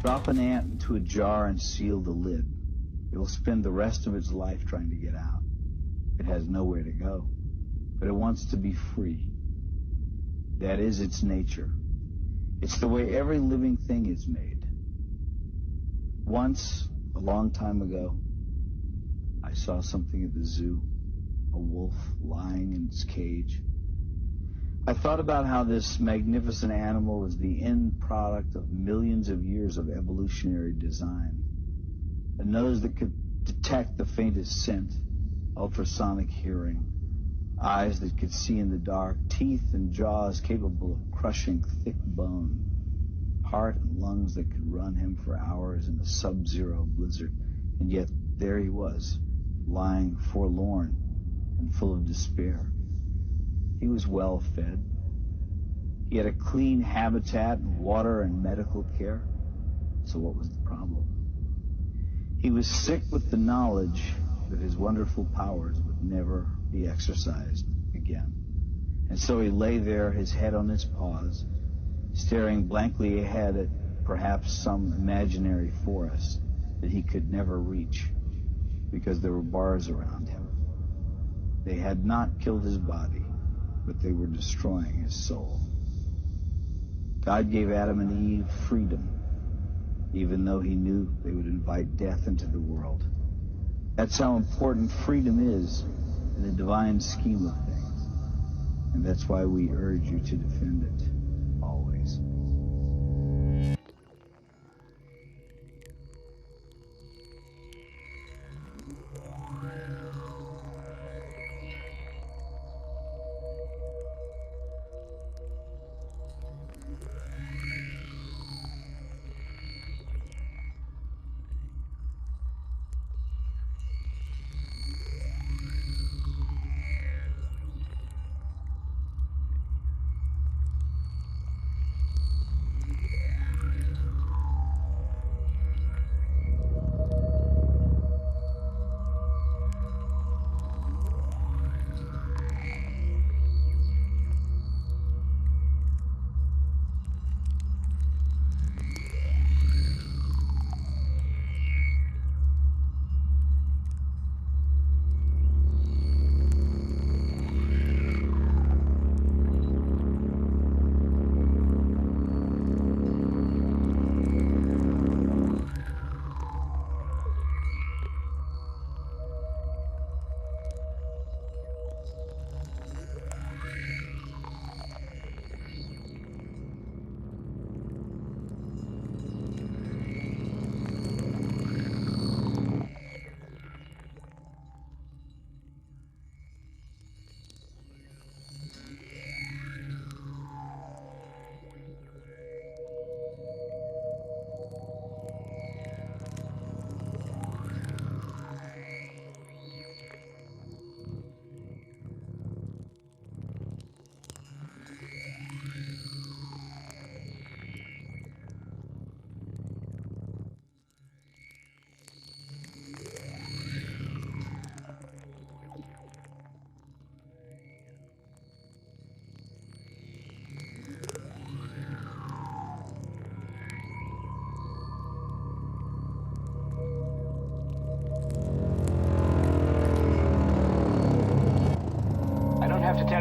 Drop an ant into a jar and seal the lid. It will spend the rest of its life trying to get out. It has nowhere to go, but it wants to be free. That is its nature. It's the way every living thing is made. Once, a long time ago, I saw something at the zoo, a wolf lying in its cage. I thought about how this magnificent animal is the end product of millions of years of evolutionary design. A nose that could detect the faintest scent, ultrasonic hearing, eyes that could see in the dark, teeth and jaws capable of crushing thick bone, heart and lungs that could run him for hours in a sub-zero blizzard. And yet there he was, lying forlorn and full of despair. He was well fed. He had a clean habitat, water, and medical care. So what was the problem? He was sick with the knowledge that his wonderful powers would never be exercised again. And so he lay there, his head on his paws, staring blankly ahead at perhaps some imaginary forest that he could never reach because there were bars around him. They had not killed his body, but they were destroying his soul. God gave Adam and Eve freedom, even though he knew they would invite death into the world. That's how important freedom is in the divine scheme of things. And that's why we urge you to defend it, always.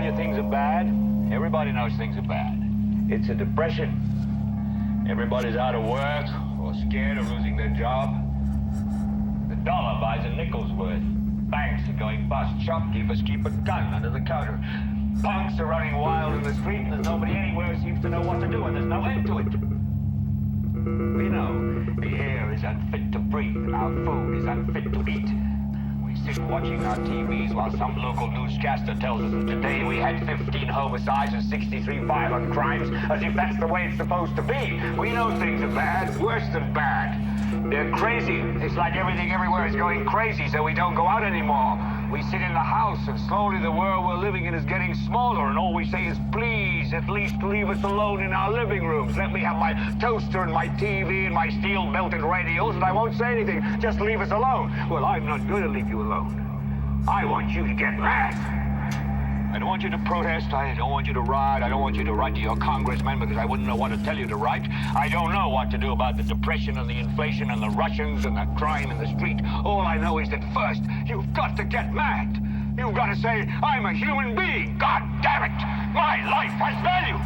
tell you things are bad? Everybody knows things are bad. It's a depression. Everybody's out of work or scared of losing their job. The dollar buys a nickel's worth. Banks are going bust. Shopkeepers keep a gun under the counter. Punks are running wild in the street, and there's nobody anywhere who seems to know what to do, and there's no end to it. We know the air is unfit to breathe, our food is unfit to eat. We sit watching our TVs while some local newscaster tells us that today we had 15 homicides and 63 violent crimes, as if that's the way it's supposed to be. We know things are bad, worse than bad. They're crazy. It's like everything everywhere is going crazy, so we don't go out anymore. We sit in the house, and slowly the world we're living in is getting smaller, and all we say is, please, at least leave us alone in our living rooms. Let me have my toaster and my TV and my steel-belted radios, and I won't say anything. Just leave us alone. Well, I'm not going to leave you alone. I want you to get mad. I don't want you to protest. I don't want you to riot. I don't want you to write to your congressman because I wouldn't know what to tell you to write. I don't know what to do about the depression and the inflation and the Russians and the crime in the street. All I know is that first, you've got to get mad. You've got to say, I'm a human being. God damn it. My life has value.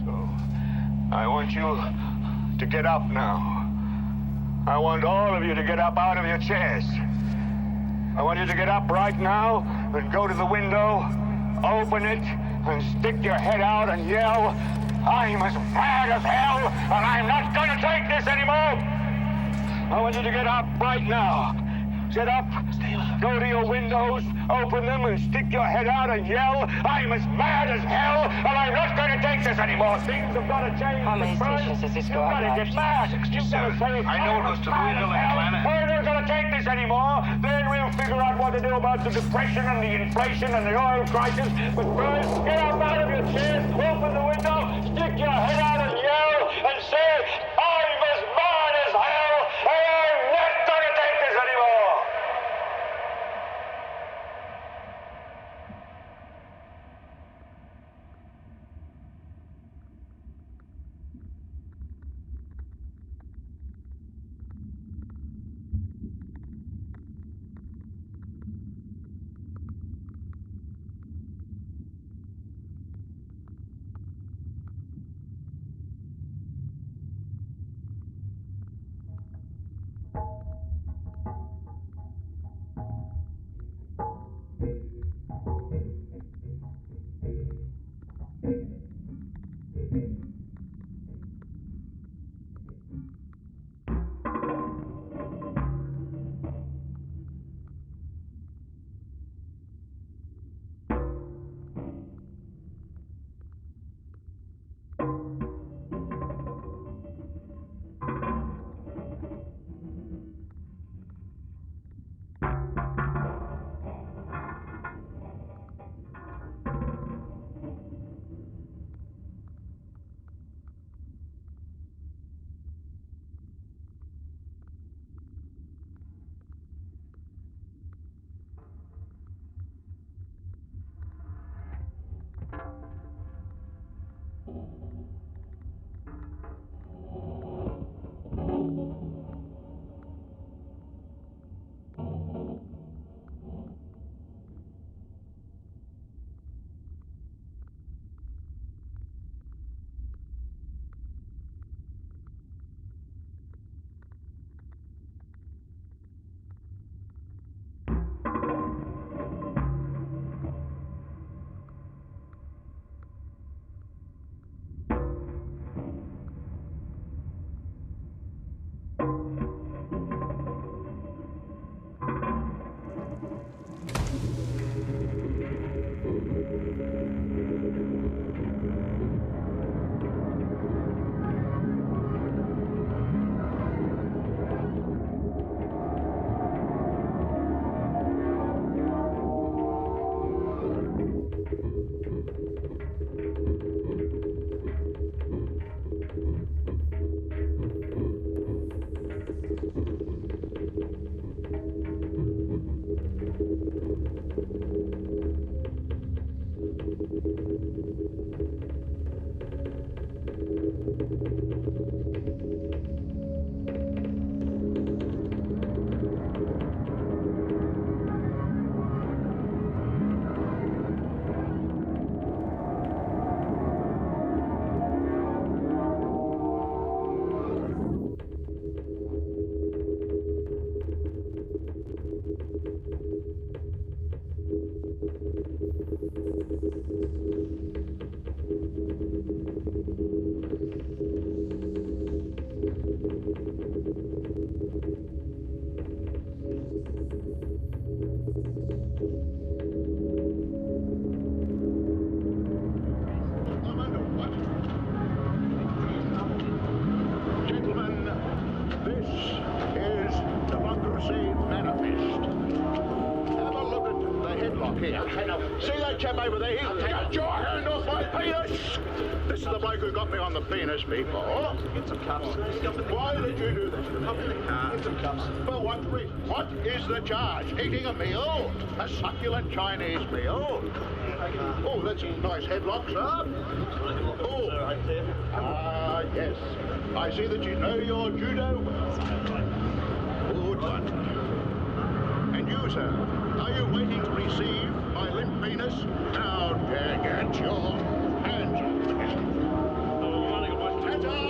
So, I want you to get up now. I want all of you to get up out of your chairs. I want you to get up right now and go to the window, open it, and stick your head out and yell, I'm as mad as hell, and I'm not going to take this anymore. I want you to get up right now. Get up, go to your windows, open them, and stick your head out and yell, I'm as mad as hell, and I'm not going to take this anymore. Things have got to change. How many stations does this go You've out got to get mad. You've got to say, I know it goes to Louisville and Atlanta. We're not going to take this anymore. Then we'll figure out what to do about the depression and the inflation and the oil crisis. But first, get up out of your chairs, open the window, stick your head out and yell, and say, I'm as mad as hell, and I'm not going to take this anymore. here. See that chap over there? Get your hand off my penis! This is the bloke who got me on the penis before. Get some cups. Why did you do this? Up in the car. Get some cups. For what reason? What is the charge? Eating a meal? A succulent Chinese meal? Oh, that's a nice headlock, sir. Oh, yes. I see that you know your judo well. Good one. And you, sir, are you waiting to receive my limp penis? Now, get your hands off me. Ta-ta!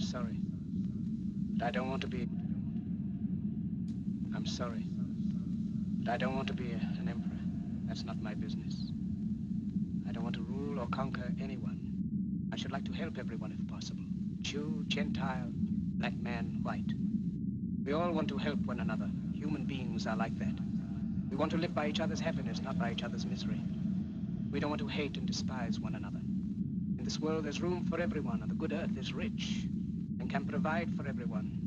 I'm sorry, but I don't want to be... I'm sorry, but I don't want to be an emperor. That's not my business. I don't want to rule or conquer anyone. I should like to help everyone if possible. Jew, Gentile, black man, white. We all want to help one another. Human beings are like that. We want to live by each other's happiness, not by each other's misery. We don't want to hate and despise one another. In this world, there's room for everyone, and the good earth is rich and can provide for everyone.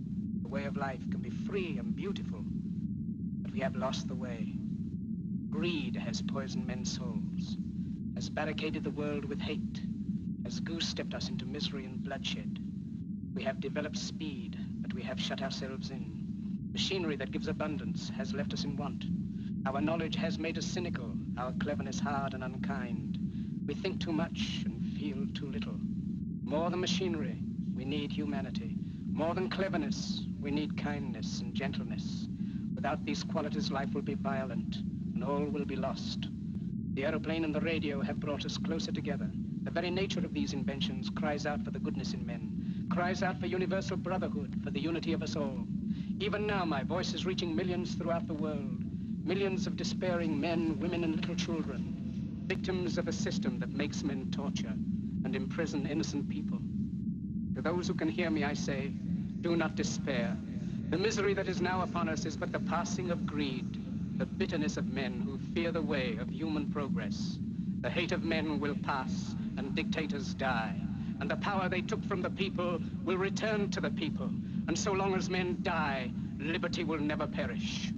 The way of life can be free and beautiful, but we have lost the way. Greed has poisoned men's souls, has barricaded the world with hate, has goose-stepped us into misery and bloodshed. We have developed speed, but we have shut ourselves in. Machinery that gives abundance has left us in want. Our knowledge has made us cynical, our cleverness hard and unkind. We think too much and feel too little. More than machinery, we need humanity. More than cleverness, we need kindness and gentleness. Without these qualities, life will be violent, and all will be lost. The aeroplane and the radio have brought us closer together. The very nature of these inventions cries out for the goodness in men, cries out for universal brotherhood, for the unity of us all. Even now, my voice is reaching millions throughout the world. Millions of despairing men, women, and little children, victims of a system that makes men torture and imprison innocent people. To those who can hear me, I say, do not despair. The misery that is now upon us is but the passing of greed, the bitterness of men who fear the way of human progress. The hate of men will pass, and dictators die, and the power they took from the people will return to the people. And so long as men die, liberty will never perish.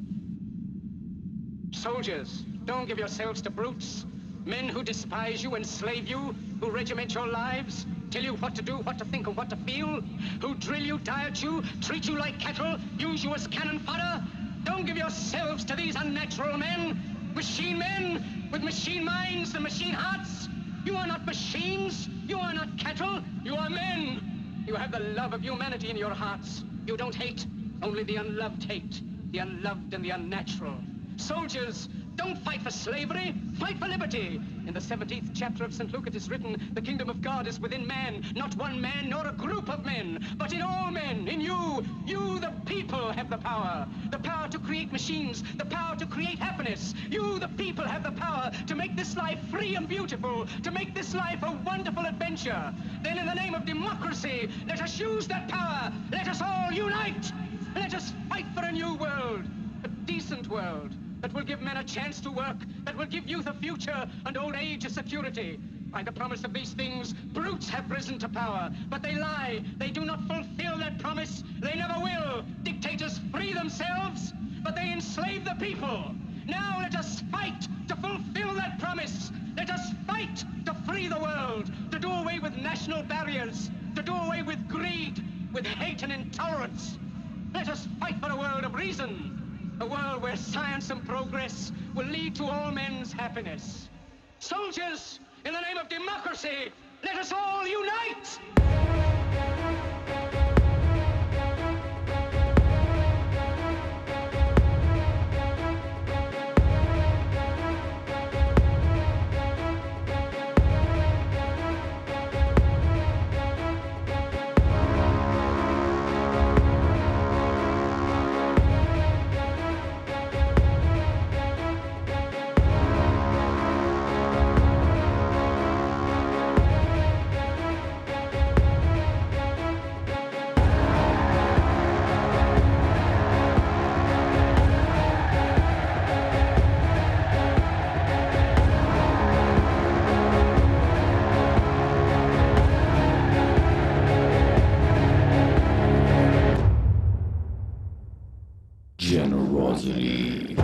Soldiers, don't give yourselves to brutes. Men who despise you, enslave you, who regiment your lives, tell you what to do, what to think, and what to feel, who drill you, diet you, treat you like cattle, use you as cannon fodder. Don't give yourselves to these unnatural men with machine minds and machine hearts. You are not machines, you are not cattle, you are men. You have the love of humanity in your hearts. You don't hate, only the unloved hate, the unloved and the unnatural. Soldiers, don't fight for slavery, fight for liberty. In the 17th chapter of St. Luke it is written, the kingdom of God is within man, not one man nor a group of men, but in all men, in you. You, the people, have the power to create machines, the power to create happiness. You, the people, have the power to make this life free and beautiful, to make this life a wonderful adventure. Then in the name of democracy, let us use that power. Let us all unite. Let us fight for a new world, a decent world, that will give men a chance to work, that will give youth a future and old age a security. By the promise of these things, brutes have risen to power, but they lie. They do not fulfill that promise. They never will. Dictators free themselves, but they enslave the people. Now let us fight to fulfill that promise. Let us fight to free the world, to do away with national barriers, to do away with greed, with hate and intolerance. Let us fight for a world of reason, a world where science and progress will lead to all men's happiness. Soldiers, in the name of democracy, let us all unite! GenerOZity.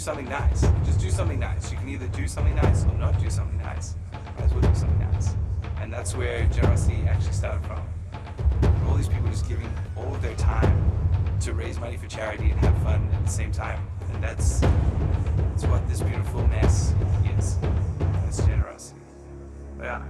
Something nice. Just do something nice. You can either do something nice or not do something nice. Might as well do something nice. And that's where GenerOZity actually started from. All these people just giving all of their time to raise money for charity and have fun at the same time. And that's what this beautiful mess is. That's GenerOZity. Yeah.